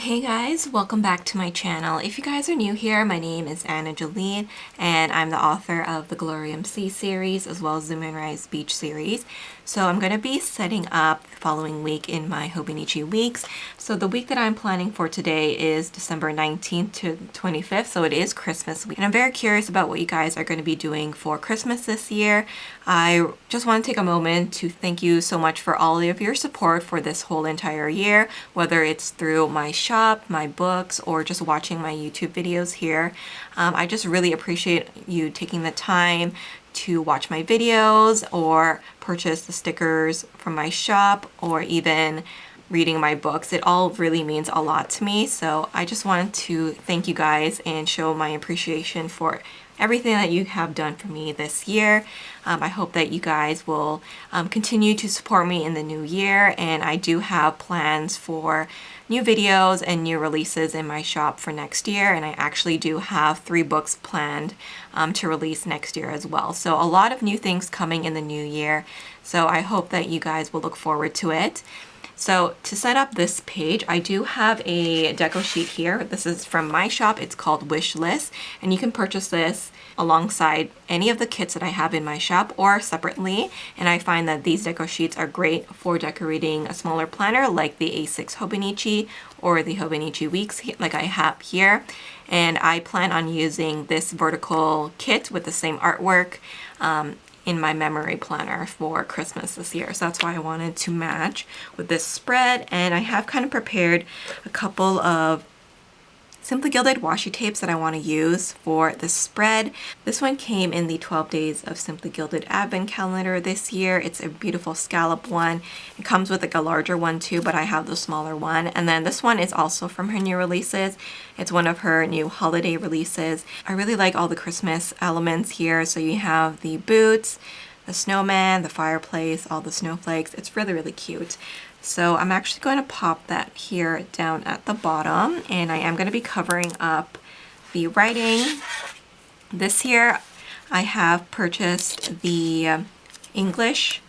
Hey guys, welcome back to my channel. If you guys are new here, my name is Jolene and I'm the author of the Glorium Sea series as well as the Moonrise Beach series. So I'm going to be setting up the following week in my Hobonichi weeks. So the week that I'm planning for today is December 19th to 25th, so it is Christmas week. And I'm very curious about what you guys are going to be doing for Christmas this year. I just want to take a moment to thank you so much for all of your support for this whole entire year, whether it's through my shop, my books, or just watching my YouTube videos here. I just really appreciate you taking the time to watch my videos or purchase the stickers from my shop or even reading my books. It all really means a lot to me. So I just wanted to thank you guys and show my appreciation for everything that you have done for me this year. I hope that you guys will continue to support me in the new year, and I do have plans for new videos and new releases in my shop for next year, and I actually do have 3 books planned to release next year as well. So a lot of new things coming in the new year, so I hope that you guys will look forward to it. So to set up this page, I do have a deco sheet here. This is from my shop. It's called Wish List, and you can purchase this alongside any of the kits that I have in my shop or separately. And I find that these deco sheets are great for decorating a smaller planner like the A6 Hobonichi or the Hobonichi Weeks like I have here. And I plan on using this vertical kit with the same artwork in my memory planner for Christmas this year. So that's why I wanted to match with this spread. And I have kind of prepared a couple of Simply Gilded washi tapes that I want to use for this spread. This one came in the 12 Days of Simply Gilded Advent Calendar this year. It's a beautiful scallop one. It comes with like a larger one too, but I have the smaller one. And then this one is also from her new releases. It's one of her new holiday releases. I really like all the Christmas elements here. So you have the boots, the snowman, the fireplace, all the snowflakes. It's really, really cute. So I'm actually going to pop that here down at the bottom, and I am going to be covering up the writing. This year I have purchased the English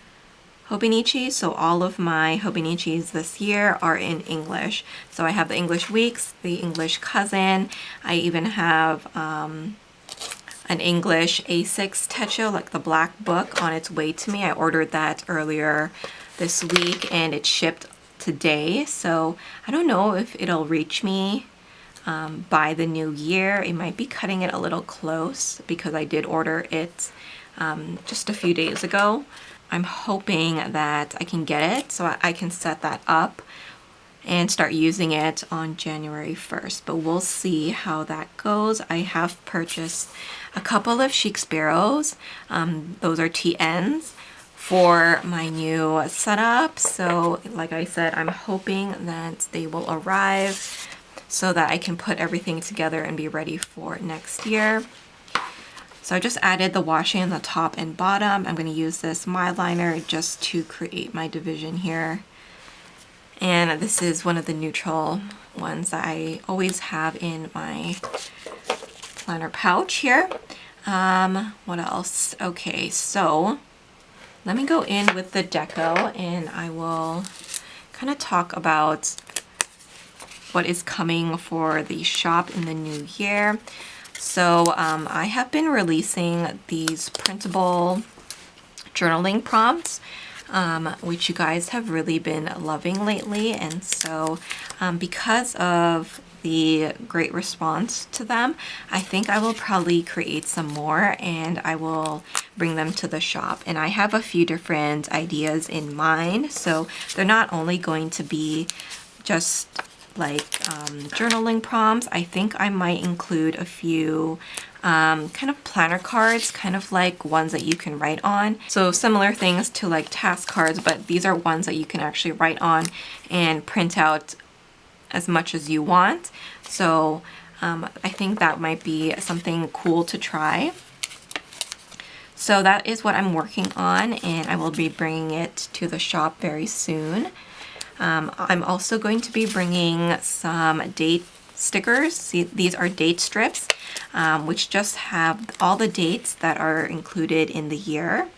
Hobonichi, so all of my Hobonichis this year are in English. So I have the English Weeks, the English Cousin, I even have an English A6 Techo, like the black book, on its way to me. I ordered that earlier this week and it shipped today, so I don't know if it'll reach me by the new year. It might be cutting it a little close because I did order it just a few days ago. I'm hoping that I can get it so I can set that up and start using it on January 1st, but we'll see how that goes. I have purchased a couple of Chic Sparrows. Those are TNs for my new setup. So like I said, I'm hoping that they will arrive so that I can put everything together and be ready for next year. So I just added the washi on the top and bottom. I'm going to use this Mildliner just to create my division here. And this is one of the neutral ones that I always have in my planner pouch here. What else? Okay, so let me go in with the deco and I will kind of talk about what is coming for the shop in the new year. So I have been releasing these printable journaling prompts, which you guys have really been loving lately. And so because of the great response to them, I think I will probably create some more and I will bring them to the shop. And I have a few different ideas in mind, so they're not only going to be just like journaling prompts. I think I might include a few kind of planner cards, kind of like ones that you can write on. So similar things to like task cards, but these are ones that you can actually write on and print out as much as you want. So I think that might be something cool to try. So that is what I'm working on, and I will be bringing it to the shop very soon. I'm also going to be bringing some date stickers. See, these are date strips, which just have all the dates that are included in the year.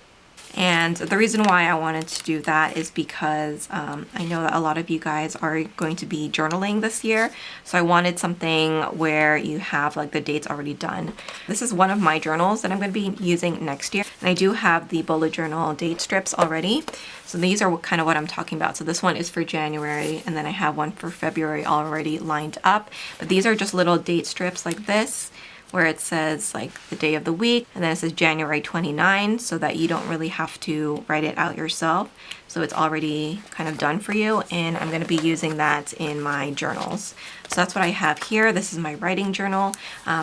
And the reason why I wanted to do that is because I know that a lot of you guys are going to be journaling this year. So I wanted something where you have like the dates already done. This is one of my journals that I'm going to be using next year. And I do have the bullet journal date strips already. So these are kind of what I'm talking about. So this one is for January, and then I have one for February already lined up. But these are just little date strips like this, where it says like the day of the week, and then it says January 29, so that you don't really have to write it out yourself. So it's already kind of done for you, and I'm going to be using that in my journals. So that's what I have here. This is my writing journal.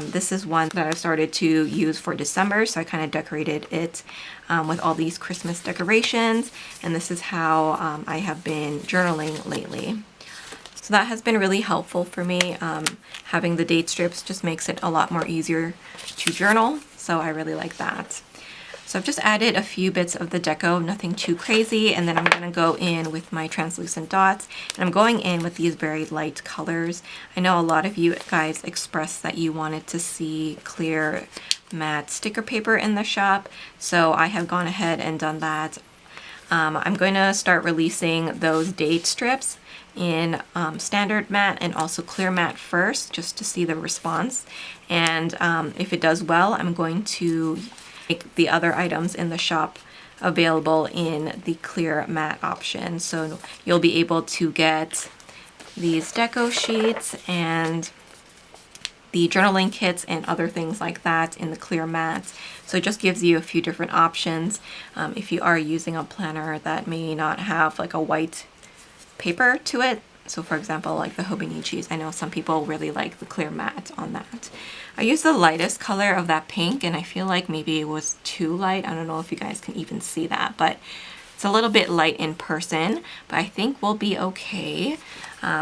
This is one that I've started to use for December, so I kind of decorated it with all these Christmas decorations, and this is how I have been journaling lately. So that has been really helpful for me. Having the date strips just makes it a lot more easier to journal, so I really like that. So I've just added a few bits of the deco, nothing too crazy, and then I'm gonna go in with my translucent dots, and I'm going in with these very light colors. I know a lot of you guys expressed that you wanted to see clear matte sticker paper in the shop, so I have gone ahead and done that. I'm going to start releasing those date strips in standard matte and also clear matte first, just to see the response. And if it does well, I'm going to make the other items in the shop available in the clear matte option. So you'll be able to get these deco sheets and the journaling kits and other things like that in the clear matte. So it just gives you a few different options if you are using a planner that may not have like a white paper to it. So for example, like the Hobonichis, I know some people really like the clear matte on that. I used the lightest color of that pink, and I feel like maybe it was too light. I don't know if you guys can even see that, but it's a little bit light in person, but I think we'll be okay.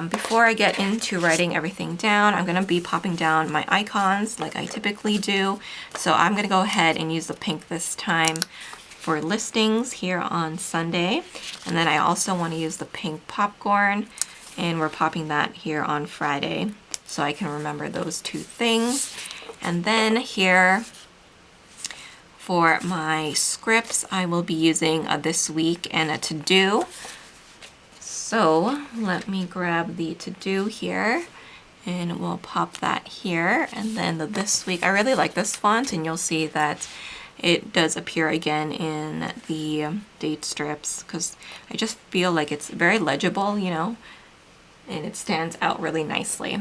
Before I get into writing everything down, I'm gonna be popping down my icons like I typically do. So I'm gonna go ahead and use the pink this time for listings here on Sunday. And then I also want to use the pink popcorn, and we're popping that here on Friday, so I can remember those two things. And then here for my scripts, I will be using a this week and a to do. So let me grab the to do here, and we'll pop that here. And then the this week, I really like this font, and you'll see that it does appear again in the date strips, because I just feel like it's very legible, you know, and it stands out really nicely.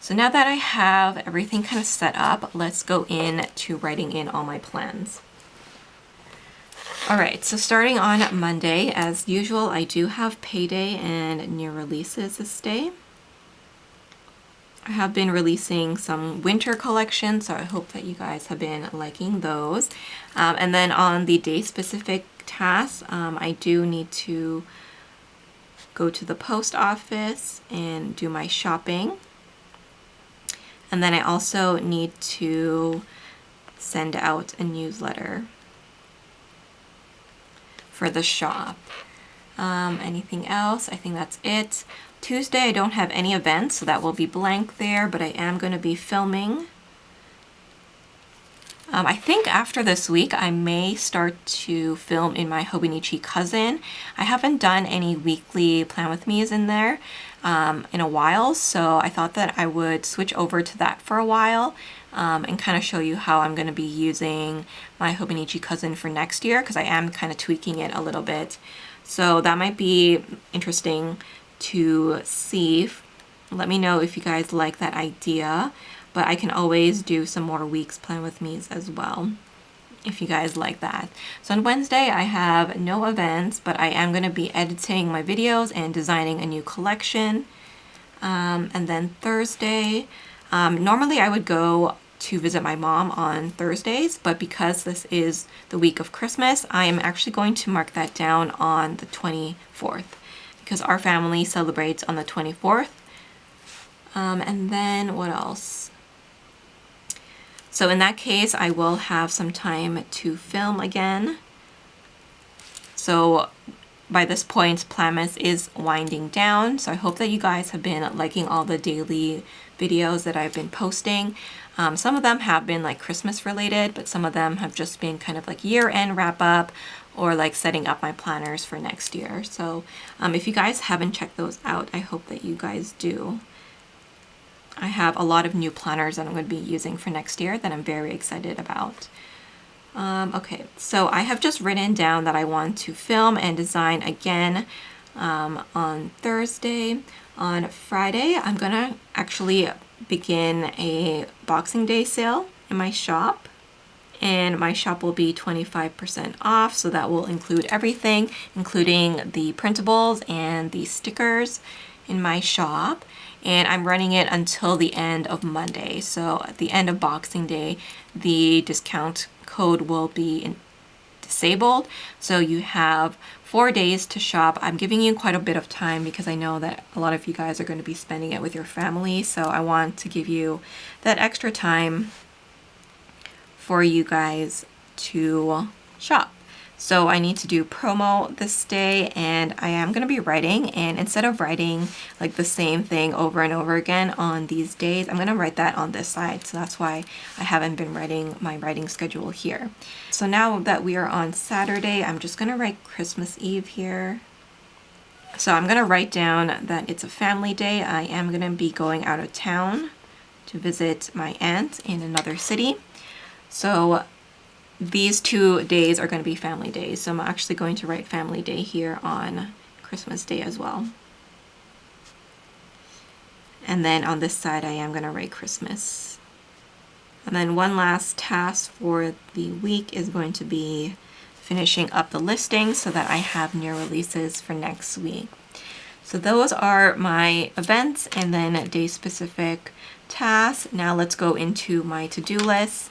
So now that I have everything kind of set up, let's go in to writing in all my plans. All right, so starting on Monday, as usual, I do have payday and new releases this day. I have been releasing some winter collections, so I hope that you guys have been liking those. And then on the day-specific tasks, I do need to go to the post office and do my shopping. And then I also need to send out a newsletter for the shop. Anything else? I think that's it. Tuesday, I don't have any events, so that will be blank there, but I am going to be filming. I think after this week, I may start to film in my Hobonichi cousin. I haven't done any weekly plan with me's in there in a while, so I thought that I would switch over to that for a while and kind of show you how I'm going to be using my Hobonichi cousin for next year, because I am kind of tweaking it a little bit. So that might be interesting to see. Let me know if you guys like that idea, but I can always do some more weeks plan with me's as well if you guys like that. So on Wednesday, I have no events, but I am going to be editing my videos and designing a new collection. And then Thursday, normally I would go to visit my mom on Thursdays, but because this is the week of Christmas, I am actually going to mark that down on the 24th, because our family celebrates on the 24th. And then what else? So in that case, I will have some time to film again. So by this point, Planmas is winding down. So I hope that you guys have been liking all the daily videos that I've been posting. Some of them have been like Christmas related, but some of them have just been kind of like year-end wrap up or like setting up my planners for next year. So if you guys haven't checked those out, I hope that you guys do. I have a lot of new planners that I'm going to be using for next year that I'm very excited about. Okay, so I have just written down that I want to film and design again on Thursday. On Friday, I'm gonna actually begin a Boxing Day sale in my shop, and my shop will be 25% off, so that will include everything, including the printables and the stickers in my shop. And I'm running it until the end of Monday. So at the end of Boxing Day, the discount code will be disabled. So you have 4 days to shop. I'm giving you quite a bit of time because I know that a lot of you guys are going to be spending it with your family. So I want to give you that extra time for you guys to shop. So I need to do promo this day, and I am going to be writing, and instead of writing like the same thing over and over again on these days, I'm going to write that on this side. So that's why I haven't been writing my writing schedule here. So now that we are on Saturday, I'm just going to write Christmas Eve here. So I'm going to write down that it's a family day. I am going to be going out of town to visit my aunt in another city. So these 2 days are going to be family days. So I'm actually going to write family day here on Christmas Day as well. And then on this side, I am going to write Christmas. And then one last task for the week is going to be finishing up the listing so that I have new releases for next week. So those are my events and then day specific tasks. Now let's go into my to-do list.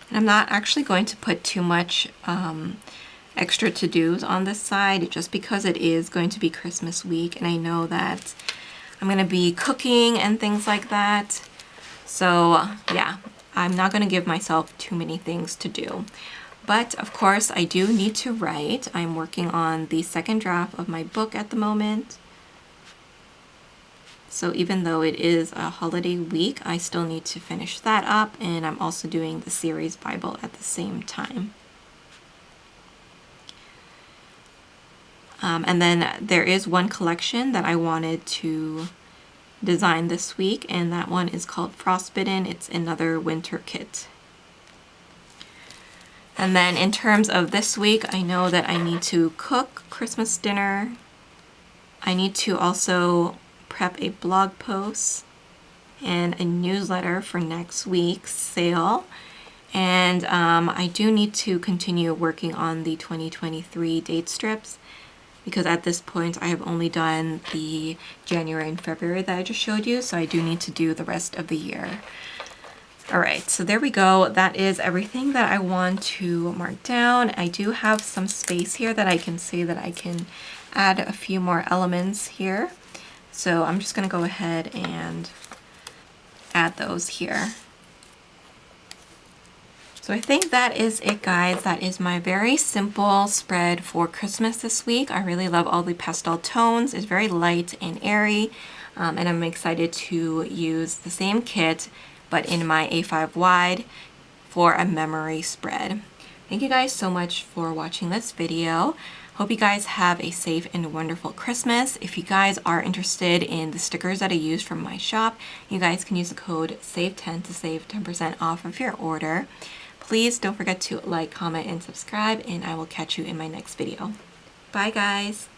And I'm not actually going to put too much extra to-dos on this side just because it is going to be Christmas week, and I know that I'm going to be cooking and things like that. So yeah, I'm not going to give myself too many things to do. But of course, I do need to write. I'm working on the second draft of my book at the moment. So even though it is a holiday week, I still need to finish that up, and I'm also doing the series Bible at the same time. And then there is one collection that I wanted to design this week, and that one is called Frostbitten. It's another winter kit. And then in terms of this week, I know that I need to cook Christmas dinner. I need to also prep a blog post and a newsletter for next week's sale. And I do need to continue working on the 2023 date strips, because at this point I have only done the January and February that I just showed you, so I do need to do the rest of the year. Alright, so there we go. That is everything that I want to mark down. I do have some space here that I can see that I can add a few more elements here. So I'm just going to go ahead and add those here. So I think that is it, guys. That is my very simple spread for Christmas this week. I really love all the pastel tones. It's very light and airy, and I'm excited to use the same kit but in my A5 wide for a memory spread. Thank you guys so much for watching this video. Hope you guys have a safe and wonderful Christmas. If you guys are interested in the stickers that I used from my shop, you guys can use the code SAVE10 to save 10% off of your order. Please don't forget to like, comment, and subscribe, and I will catch you in my next video. Bye guys!